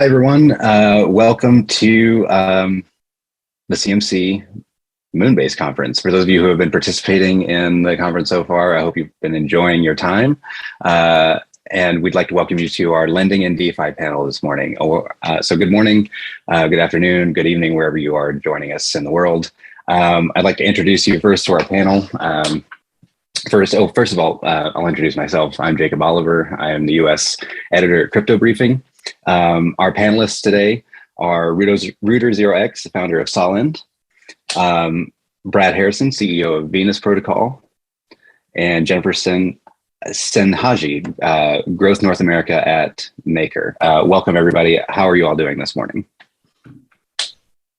Hi, everyone. Welcome to the CMC Moonbase Conference. For those of you who have been participating in the conference so far, I hope you've been enjoying your time. And we'd like to welcome you to our lending and DeFi panel this morning. So good morning, good afternoon, good evening, wherever you are joining us in the world. I'd like to introduce you first to our panel. First of all, I'll introduce myself. I'm Jacob Oliver. I am the US editor at Cryptobriefing. Our panelists today are Rooter0x, the founder of Solend, Brad Harrison, CEO of Venus Protocol, and Jennifer Senhaji, Growth North America at Maker. Welcome, everybody. How are you all doing this morning?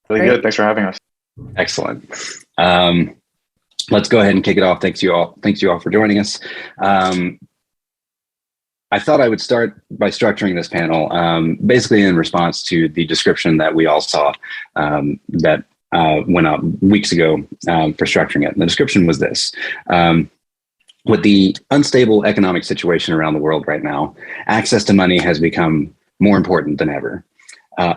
Really good. Thanks for having us. Excellent. Let's go ahead and kick it off. Thanks you all for joining us. I thought I would start by structuring this panel basically in response to the description that we all saw that went out weeks ago for structuring it. And the description was this. With the unstable economic situation around the world right now, access to money has become more important than ever.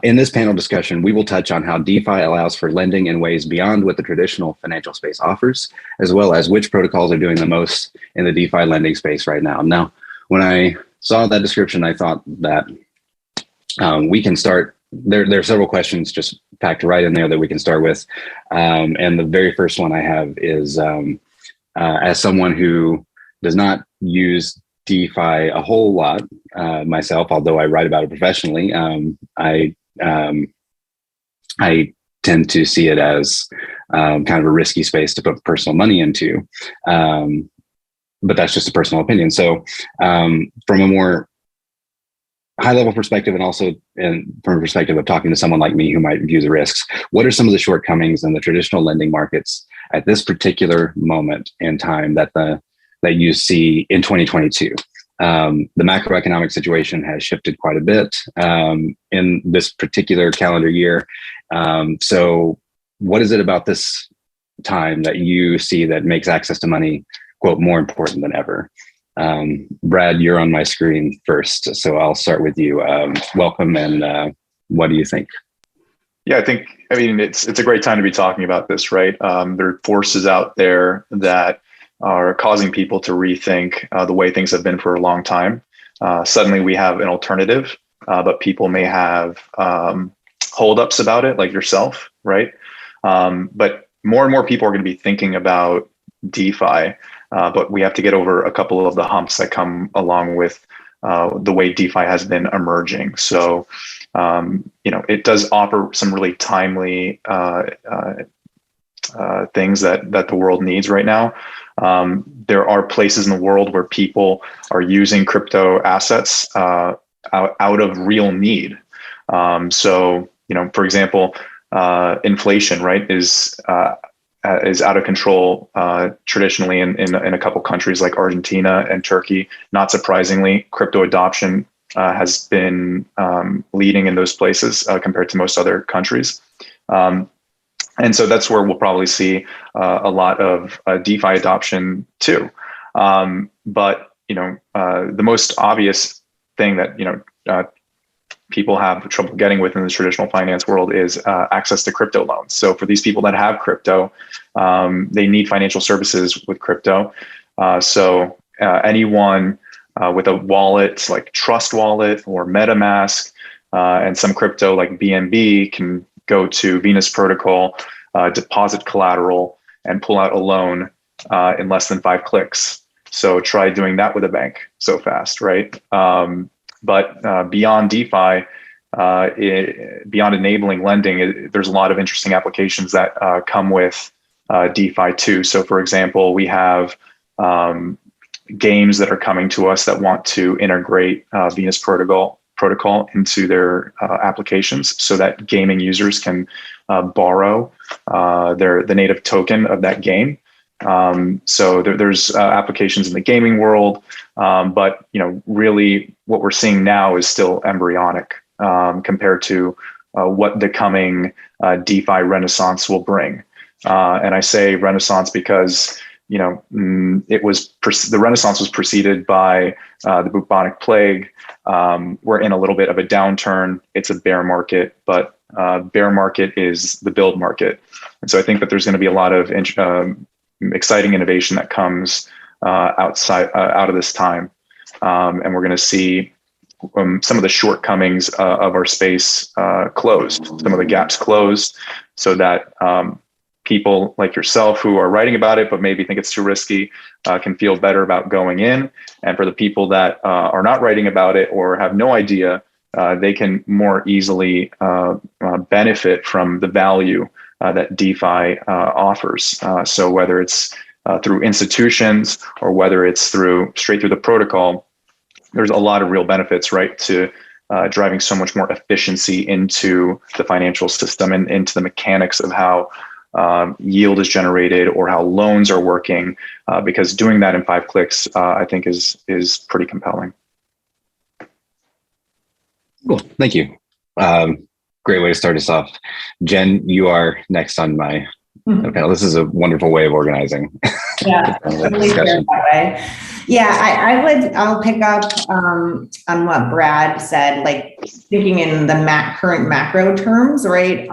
In this panel discussion, we will touch on how DeFi allows for lending in ways beyond what the traditional financial space offers, as well as which protocols are doing the most in the DeFi lending space right now. Now, when I saw that description, I thought that we can start. There are several questions just packed right in there that we can start with. And the very first one I have is, as someone who does not use DeFi a whole lot myself, although I write about it professionally, I tend to see it as kind of a risky space to put personal money into. But that's just a personal opinion. So from a more high level perspective, and also from a perspective of talking to someone like me who might view the risks, what are some of the shortcomings in the traditional lending markets at this particular moment in time that you see in 2022? The macroeconomic situation has shifted quite a bit in this particular calendar year. So what is it about this time that you see that makes access to money, quote, more important than ever? Brad, you're on my screen first, so I'll start with you. Welcome, and what do you think? Yeah, I mean, it's a great time to be talking about this, right? There are forces out there that are causing people to rethink the way things have been for a long time. Suddenly we have an alternative, but people may have holdups about it, like yourself, right? But more and more people are going to be thinking about DeFi, but we have to get over a couple of the humps that come along with the way DeFi has been emerging. So, it does offer some really timely things that the world needs right now. There are places in the world where people are using crypto assets out of real need. So, for example, inflation, right, is out of control traditionally in a couple countries like Argentina and Turkey. Not surprisingly, crypto adoption has been leading in those places compared to most other countries. And so that's where we'll probably see a lot of DeFi adoption too. But the most obvious thing that people have trouble getting with in the traditional finance world is access to crypto loans. So for these people that have crypto, they need financial services with crypto. So anyone with a wallet like Trust Wallet or MetaMask and some crypto like BNB can go to Venus Protocol, deposit collateral, and pull out a loan in less than 5 clicks. So try doing that with a bank so fast, right? But beyond DeFi, beyond enabling lending, there's a lot of interesting applications that come with DeFi too. So for example, we have games that are coming to us that want to integrate Venus Protocol into their applications so that gaming users can borrow the native token of that game. So there's applications in the gaming world, but really what we're seeing now is still embryonic compared to what the coming DeFi renaissance will bring. And I say renaissance because the Renaissance was preceded by the bubonic plague. We're in a little bit of a downturn. It's a bear market, but bear market is the build market. And so I think that there's going to be a lot of exciting innovation that comes out of this time. And we're going to see some of the shortcomings of our space closed, some of the gaps closed, so that people like yourself who are writing about it but maybe think it's too risky can feel better about going in. And for the people that are not writing about it or have no idea, they can more easily benefit from the value that DeFi offers. So whether it's through institutions or whether it's straight through the protocol, there's a lot of real benefits, right, to driving so much more efficiency into the financial system and into the mechanics of how yield is generated or how loans are working, because doing that in 5 clicks, I think is pretty compelling. Cool, thank you. Great way to start us off. Jen, you are next on my panel. This is a wonderful way of organizing. Yeah, totally that way. Yeah, I'll pick up on what Brad said, like thinking in the current macro terms, right?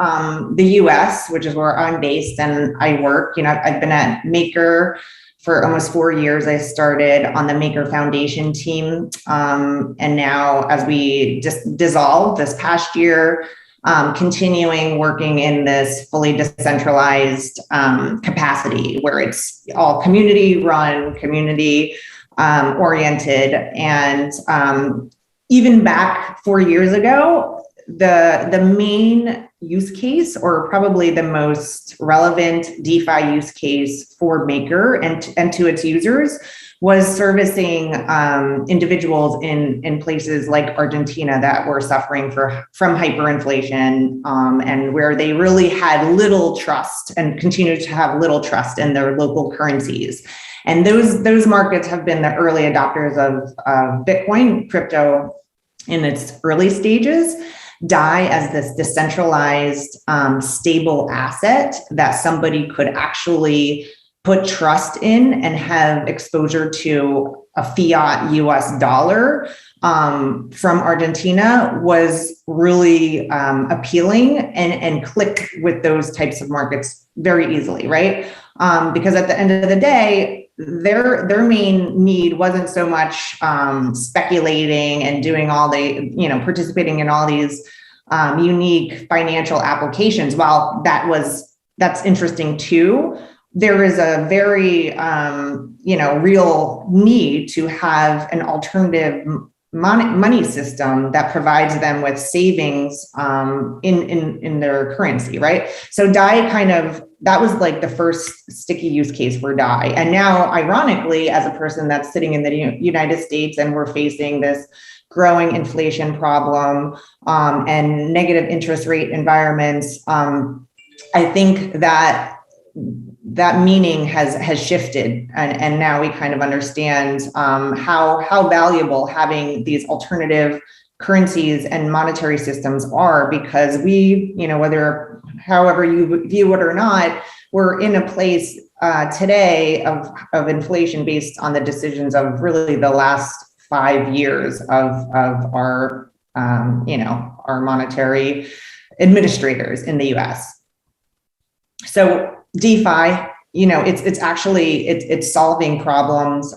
The US, which is where I'm based and I work, I've been at Maker for almost 4 years. I started on the Maker Foundation team. And now as we just dissolved this past year, continuing working in this fully decentralized capacity where it's all community run, community oriented. And even back 4 years ago, the main use case, or probably the most relevant DeFi use case for Maker and to its users, was servicing individuals in places like Argentina that were suffering from hyperinflation, and where they really had little trust and continue to have little trust in their local currencies. And those markets have been the early adopters of Bitcoin, crypto, in its early stages. DAI as this decentralized, stable asset that somebody could actually put trust in and have exposure to a fiat US dollar from Argentina was really appealing and clicked with those types of markets very easily, right? Because at the end of the day, their main need wasn't so much speculating and doing all the, participating in all these unique financial applications. While that's interesting too, there is a very, real need to have an alternative money system that provides them with savings in their currency, right? So DAI that was like the first sticky use case for DAI. And now, ironically, as a person that's sitting in the United States and we're facing this growing inflation problem and negative interest rate environments, I think that meaning has shifted, and now we kind of understand how valuable having these alternative currencies and monetary systems are, because we, however you view it or not, we're in a place today of inflation based on the decisions of really the last 5 years of our our monetary administrators in the US. So DeFi, it's actually, it's solving problems.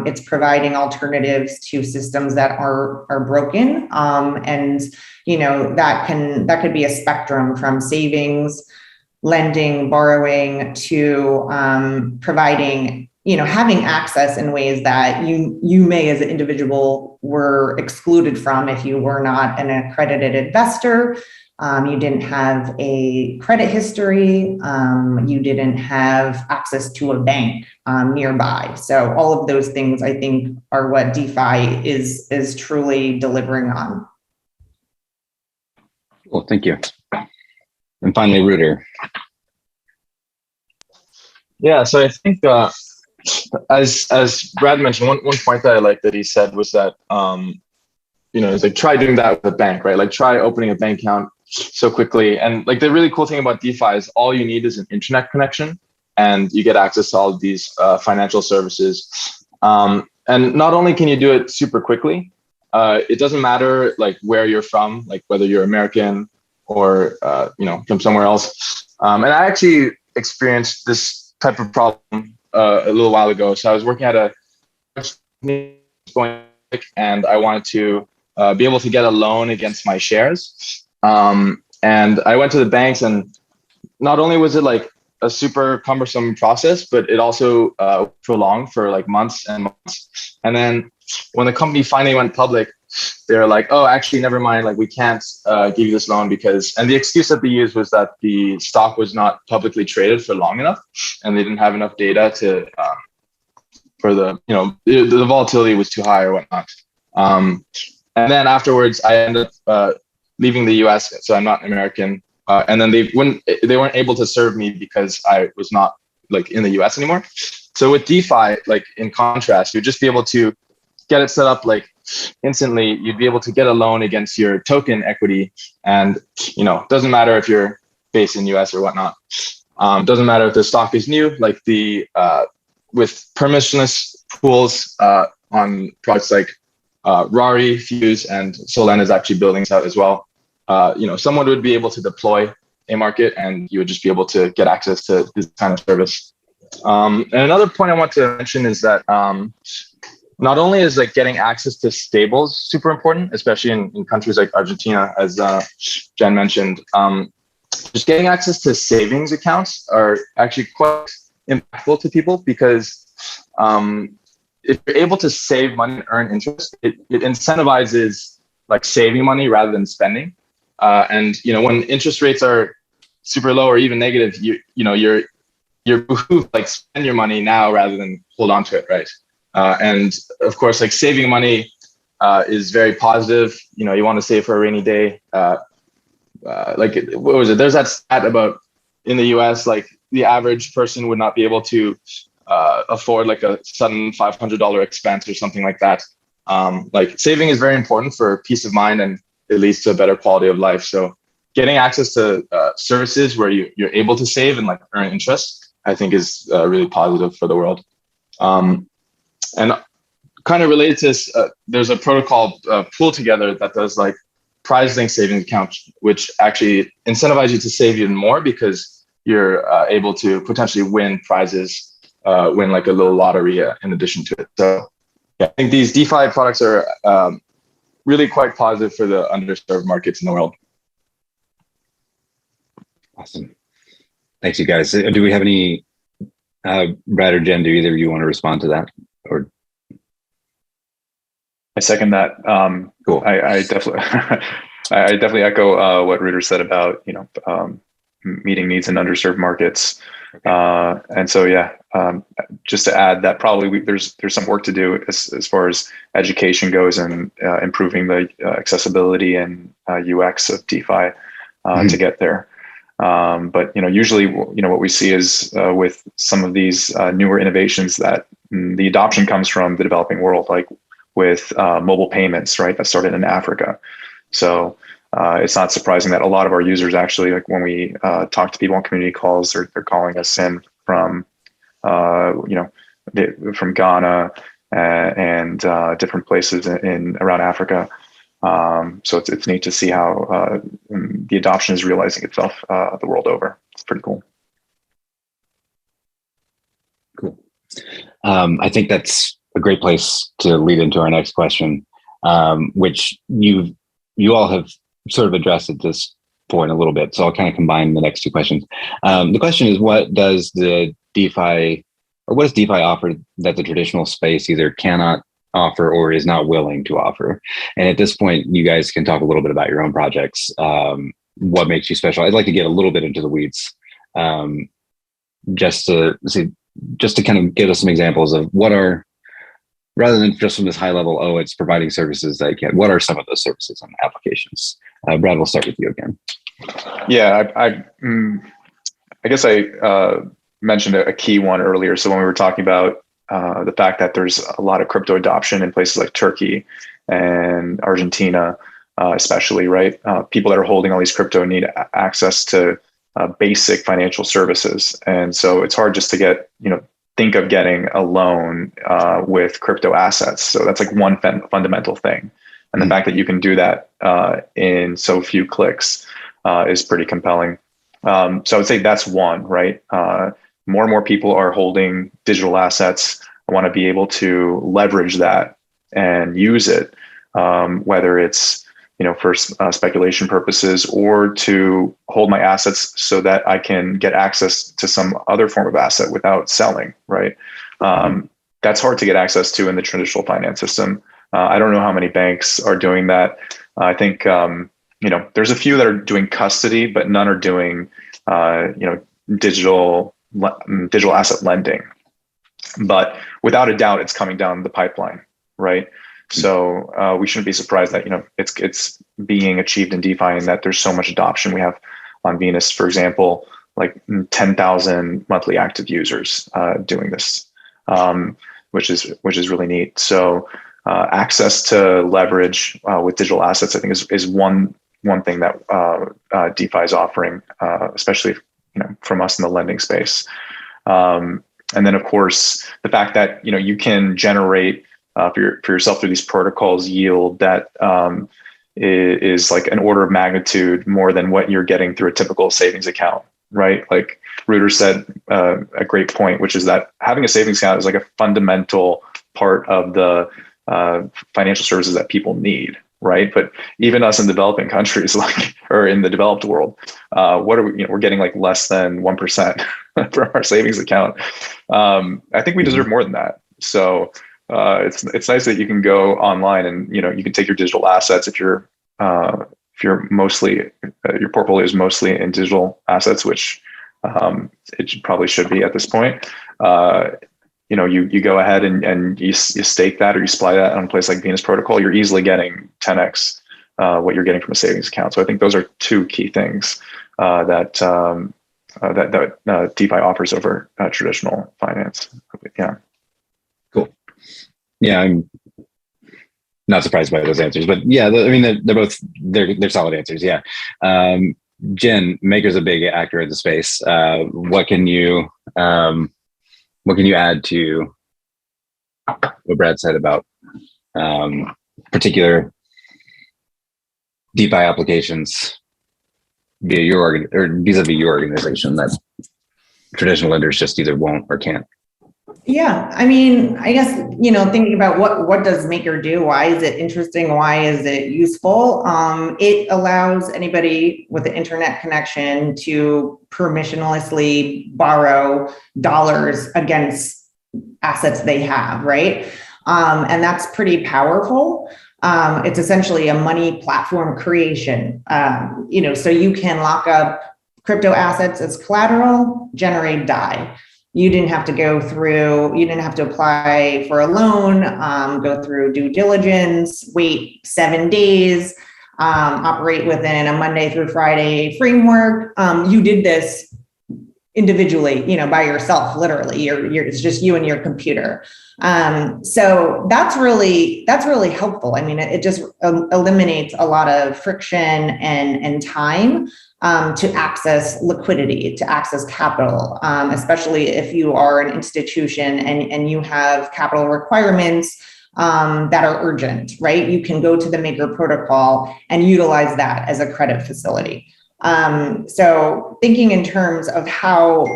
It's providing alternatives to systems that are broken. And, that could be a spectrum from savings, lending, borrowing, to providing, having access in ways that you may as an individual were excluded from if you were not an accredited investor. You didn't have a credit history. You didn't have access to a bank nearby. So all of those things, I think, are what DeFi is truly delivering on. Well, thank you. And finally, Rooter. Yeah, so I think as Brad mentioned, one point that I like that he said was that it's like, try doing that with a bank, right? Like, try opening a bank account so quickly. And like, the really cool thing about DeFi is all you need is an internet connection. and you get access to all of these financial services. And not only can you do it super quickly, it doesn't matter like where you're from, like whether you're American or from somewhere else. And I actually experienced this type of problem a little while ago. So I was working at a and I wanted to be able to get a loan against my shares. And I went to the banks, and not only was it like a super cumbersome process, but it also prolonged for like months and months. And then when the company finally went public, they're like, oh, actually, never mind. Like, we can't give you this loan because, and the excuse that they used was that the stock was not publicly traded for long enough, and they didn't have enough data to, for the, the volatility was too high or whatnot. And then afterwards, I ended up leaving the US, so I'm not American. And then they weren't able to serve me because I was not like in the US anymore. So with DeFi, like in contrast, you'd just be able to get it set up like instantly. You'd be able to get a loan against your token equity, and doesn't matter if you're based in US or whatnot. Doesn't matter if the stock is new. Like the with permissionless pools on products like Rari, Fuse, and Solend is actually building this out as well. Someone would be able to deploy a market, and you would just be able to get access to this kind of service. And another point I want to mention is that not only is like getting access to stables super important, especially in countries like Argentina, as Jen mentioned, just getting access to savings accounts are actually quite impactful to people, because if you're able to save money and earn interest, it incentivizes like saving money rather than spending. And when interest rates are super low or even negative, you're behooved like spend your money now rather than hold on to it, right? And of course, like saving money is very positive. You want to save for a rainy day. Like what was it? There's that stat about in the US, like the average person would not be able to afford like a sudden $500 expense or something like that. Like saving is very important for peace of mind, and it leads to a better quality of life. So getting access to services where you're able to save and like earn interest, I think is really positive for the world. And kind of related to this, there's a protocol Pool Together that does like prize link savings accounts, which actually incentivize you to save even more, because you're able to potentially win prizes, win like a little lottery in addition to it. So yeah, I think these DeFi products are really quite positive for the underserved markets in the world. Awesome. Thanks, you guys. Do we have any, Brad or Jen, do either of you want to respond to that? Or I second that. Cool. I definitely, I definitely echo what Rooter said about meeting needs in underserved markets. And so yeah, just to add that probably there's some work to do as far as education goes, and improving the accessibility and UX of DeFi to get there. But usually what we see is with some of these newer innovations that the adoption comes from the developing world, like with mobile payments, right? That started in Africa. So it's not surprising that a lot of our users actually, like when we talk to people on community calls, they're calling us in from from Ghana and different places in around Africa. So it's neat to see how the adoption is realizing itself the world over. It's pretty cool. Cool. I think that's a great place to lead into our next question, which you all have sort of addressed at this point a little bit. So I'll kind of combine the next two questions. The question is, what does DeFi offer that the traditional space either cannot offer or is not willing to offer? And at this point, you guys can talk a little bit about your own projects. What makes you special? I'd like to get a little bit into the weeds, just to kind of give us some examples of what are, rather than just from this high level, oh, it's providing services that you can, what are some of those services and applications? Brad, we'll start with you again. Yeah, I guess I mentioned a key one earlier. So when we were talking about the fact that there's a lot of crypto adoption in places like Turkey and Argentina, especially, right? People that are holding all these crypto need access to basic financial services. And so it's hard just to get, think of getting a loan with crypto assets. So that's like one fundamental thing. And the fact that you can do that in so few clicks is pretty compelling. So I would say that's one, right? More and more people are holding digital assets. I want to be able to leverage that and use it, whether it's for speculation purposes or to hold my assets so that I can get access to some other form of asset without selling, right? That's hard to get access to in the traditional finance system. I don't know how many banks are doing that. I think, there's a few that are doing custody, but none are doing, digital asset lending. But without a doubt, it's coming down the pipeline, right? So we shouldn't be surprised that it's being achieved in DeFi and that there's so much adoption. We have on Venus, for example, like 10,000 monthly active users doing this, which is really neat. So access to leverage with digital assets, I think, is one thing that DeFi is offering, especially from us in the lending space. And then, of course, the fact that you can generate for yourself through these protocols yield that is like an order of magnitude more than what you're getting through a typical savings account, right? Like Reuter said a great point, which is that having a savings account is like a fundamental part of the financial services that people need, right? But even us in developing countries, or in the developed world, what are we? We're getting like less than 1% from our savings account. I think we deserve more than that. So it's nice that you can go online and you can take your digital assets if you're mostly your portfolio is mostly in digital assets, which it probably should be at this point. You go ahead and you stake that or you supply that on a place like Venus Protocol, you're easily getting 10x what you're getting from a savings account. So I think those are two key things that DeFi offers over traditional finance. Yeah. Cool. Yeah, I'm not surprised by those answers, but yeah, they're solid answers. Yeah. Jen, Maker's a big actor in the space. What can you add to what Brad said about particular DeFi applications via vis-a-vis your organization that traditional lenders just either won't or can't? Yeah, I mean, I guess, thinking about what does Maker do? Why is it interesting? Why is it useful? It allows anybody with an internet connection to permissionlessly borrow dollars against assets they have, right? And that's pretty powerful. It's essentially a money platform creation. So you can lock up crypto assets as collateral, generate DAI. You didn't have to apply for a loan, go through due diligence, wait 7 days, operate within a Monday through Friday framework. You did this individually, by yourself, literally. It's just you and your computer. So that's really helpful. I mean, it just eliminates a lot of friction and time to access liquidity, to access capital, especially if you are an institution and you have capital requirements that are urgent, right? You can go to the Maker protocol and utilize that as a credit facility. So thinking in terms of how,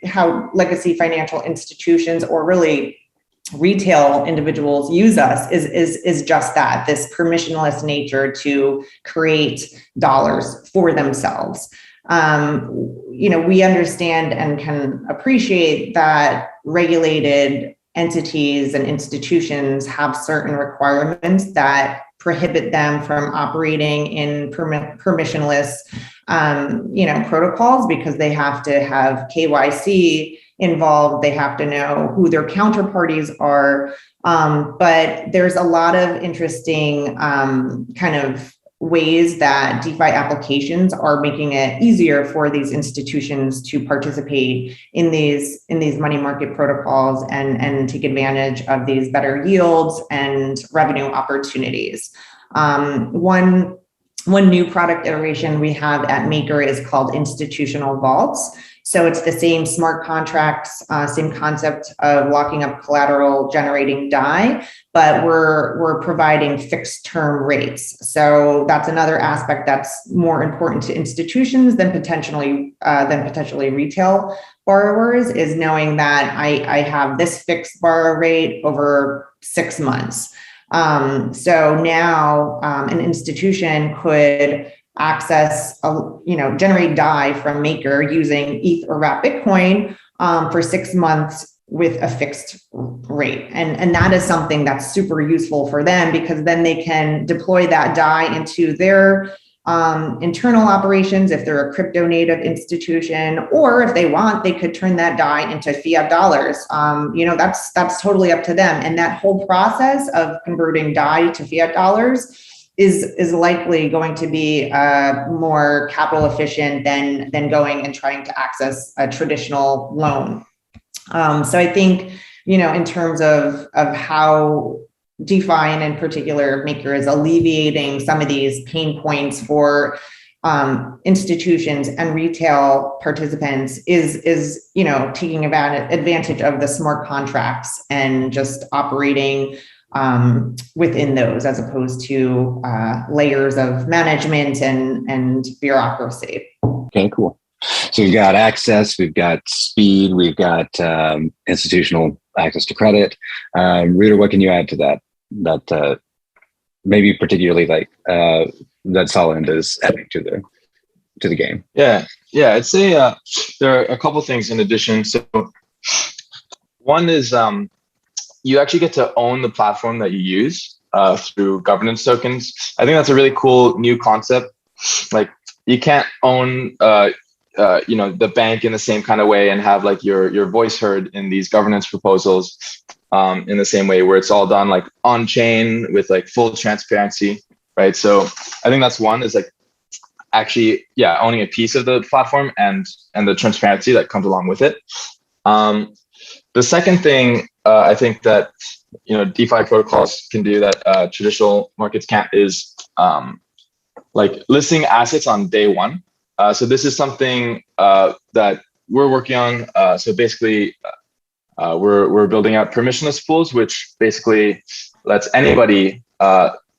how legacy financial institutions or really retail individuals use us is just that, this permissionless nature to create dollars for themselves. We understand and can appreciate that regulated entities and institutions have certain requirements that prohibit them from operating in permissionless, protocols, because they have to have KYC involved. They have to know who their counterparties are. But there's a lot of interesting kind of ways that DeFi applications are making it easier for these institutions to participate in these money market protocols and take advantage of these better yields and revenue opportunities. One one new product iteration we have at Maker is called institutional vaults. So it's the same smart contracts, same concept of locking up collateral, generating DAI, but we're providing fixed term rates. So that's another aspect that's more important to institutions than potentially retail borrowers, is knowing that I have this fixed borrow rate over 6 months. So now an institution could access, generate DAI from Maker using ETH or wrap Bitcoin for 6 months with a fixed rate. And that is something that's super useful for them, because then they can deploy that DAI into their internal operations if they're a crypto native institution, or if they want, they could turn that DAI into fiat dollars. That's totally up to them. And that whole process of converting DAI to fiat dollars is likely going to be more capital efficient than going and trying to access a traditional loan. So I think, in terms of how DeFi and in particular Maker is alleviating some of these pain points for institutions and retail participants is taking advantage of the smart contracts and just operating within those, as opposed to layers of management and bureaucracy. Okay, cool. So we've got access, we've got speed, we've got institutional access to credit. Rita, what can you add to that maybe particularly that Solend is adding to the game? Yeah, I'd say there are a couple things in addition. So one is you actually get to own the platform that you use through governance tokens. I think that's a really cool new concept. Like, you can't own the bank in the same kind of way and have like your voice heard in these governance proposals in the same way, where it's all done like on chain with like full transparency, right? So I think that's one, is like actually owning a piece of the platform and the transparency that comes along with it. The second thing I think that DeFi protocols can do that traditional markets can't is like listing assets on day one. So this is something that we're working on. So basically, we're building out permissionless pools, which basically lets anybody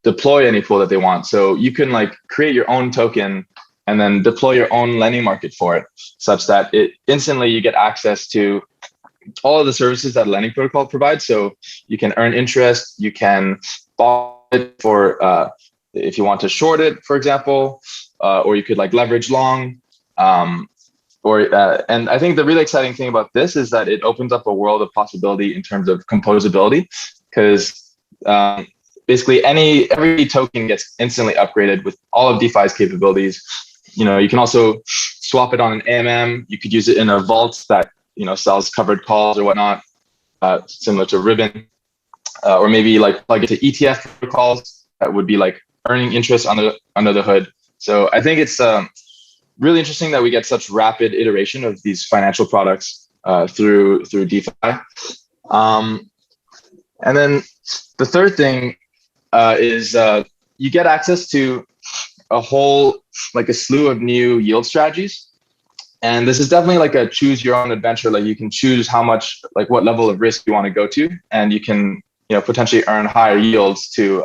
deploy any pool that they want. So you can like create your own token and then deploy your own lending market for it, such that it instantly you get access to all of the services that a lending protocol provides. So you can earn interest, you can buy it for if you want to short it, for example, or you could like leverage long. And I think the really exciting thing about this is that it opens up a world of possibility in terms of composability, because basically every token gets instantly upgraded with all of DeFi's capabilities. You can also swap it on an AMM. You could use it in a vault that sells covered calls or whatnot, similar to Ribbon, or maybe like plug it to ETF protocols that would be like earning interest under the hood. So I think it's really interesting that we get such rapid iteration of these financial products through DeFi. And then the third thing is you get access to a slew of new yield strategies. And this is definitely like a choose your own adventure. Like, you can choose how much, like what level of risk you want to go to, and you can, potentially earn higher yields to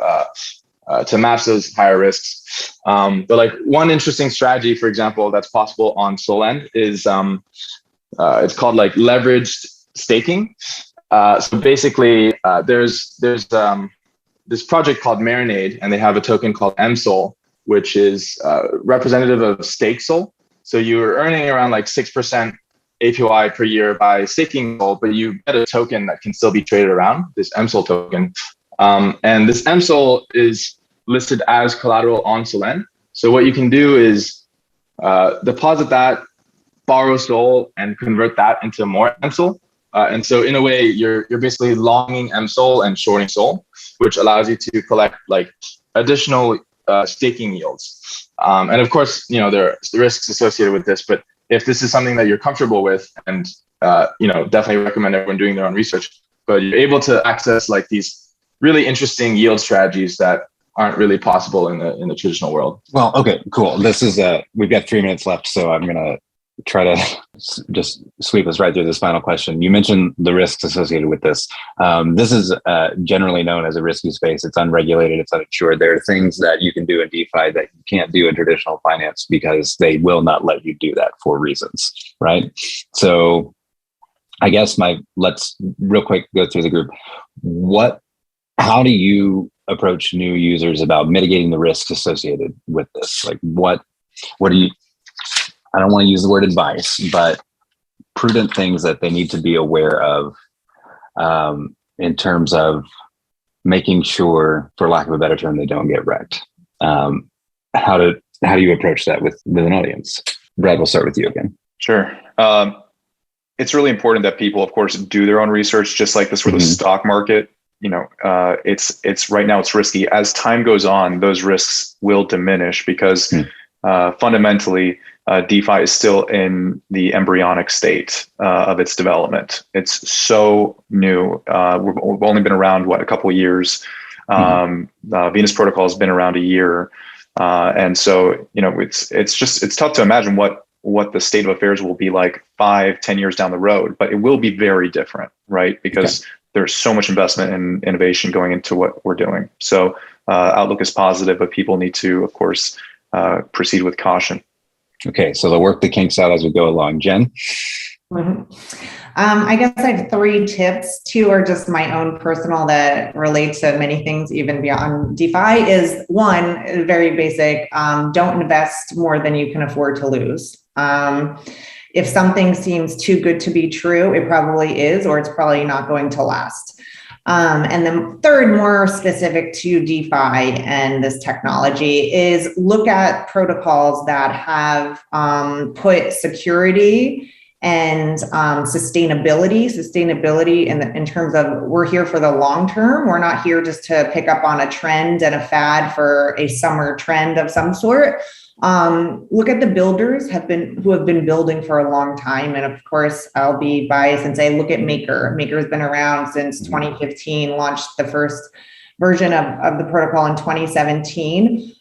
match those higher risks. But like one interesting strategy, for example, that's possible on Solend is it's called like leveraged staking. So basically, there's this project called Marinade, and they have a token called MSOL, which is representative of stake SOL. So you're earning around like 6% APY per year by staking SOL, but you get a token that can still be traded around, this MSOL token. And this MSOL is listed as collateral on Solend. So what you can do is deposit that, borrow SOL, and convert that into more MSOL. And so in a way, you're basically longing MSOL and shorting SOL, which allows you to collect like additional staking yields. And of course, there are risks associated with this, but if this is something that you're comfortable with, and definitely recommend everyone doing their own research, but you're able to access like these really interesting yield strategies that aren't really possible in the traditional world. Well, okay, cool. This is we've got 3 minutes left, so I'm gonna try to just sweep us right through this final question. You mentioned the risks associated with this. This is generally known as a risky space. It's unregulated, it's uninsured. There are things that you can do in DeFi that you can't do in traditional finance because they will not let you do that for reasons, right? So I guess let's real quick go through the group. How do you approach new users about mitigating the risks associated with this? Like what do you, I don't want to use the word advice, but prudent things that they need to be aware of in terms of making sure, for lack of a better term, they don't get wrecked. How do you approach that with an audience? Brad, we'll start with you again. Sure. It's really important that people, of course, do their own research, just like this for the stock market. It's right now it's risky. As time goes on, those risks will diminish because fundamentally, DeFi is still in the embryonic state of its development. It's so new. We've only been around, a couple of years. Venus Protocol has been around a year. And so, it's tough to imagine what the state of affairs will be like 5-10 years down the road, but it will be very different, right? Because there's so much investment and innovation going into what we're doing. So outlook is positive, but people need to, of course, proceed with caution. Okay, so they'll work the kinks out as we go along. Jen? I guess I have 3 tips. 2 are just my own personal that relate to many things, even beyond DeFi. Is 1, very basic, don't invest more than you can afford to lose. If something seems too good to be true, it probably is, or it's probably not going to last. And then 3rd, more specific to DeFi and this technology, is look at protocols that have put security and sustainability in terms of, we're here for the long term. We're not here just to pick up on a trend and a fad for a summer trend of some sort. Look at the builders who have been building for a long time. And of course, I'll be biased and say, look at Maker. Maker has been around since 2015, launched the first version of the protocol in 2017.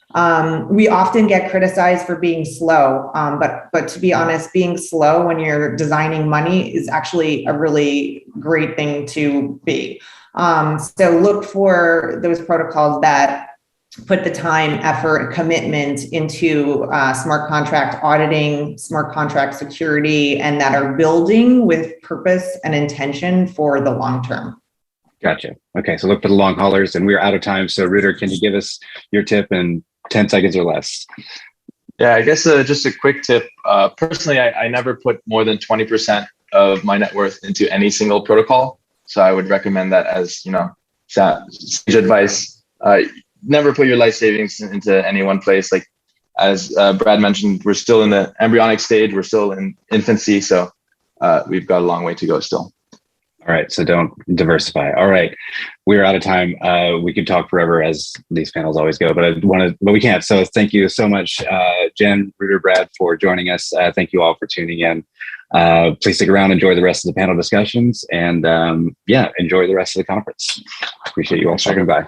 We often get criticized for being slow, but to be honest, being slow when you're designing money is actually a really great thing to be. So look for those protocols that put the time, effort, commitment into smart contract auditing, smart contract security, and that are building with purpose and intention for the long term. Gotcha. Okay, so look for the long haulers, and we're out of time. So Rooter, can you give us your tip in 10 seconds or less? Yeah, I guess just a quick tip. Personally, I never put more than 20% of my net worth into any single protocol. So I would recommend that as, sage advice. Never put your life savings into any one place. Like as Brad mentioned, we're still in the embryonic stage. We're still in infancy. So we've got a long way to go still. All right. So don't diversify. All right. We're out of time. We could talk forever, as these panels always go, but but we can't. So thank you so much, Jen, Rooter, Brad, for joining us. Thank you all for tuning in. Please stick around, enjoy the rest of the panel discussions, and enjoy the rest of the conference. Appreciate you all stopping by.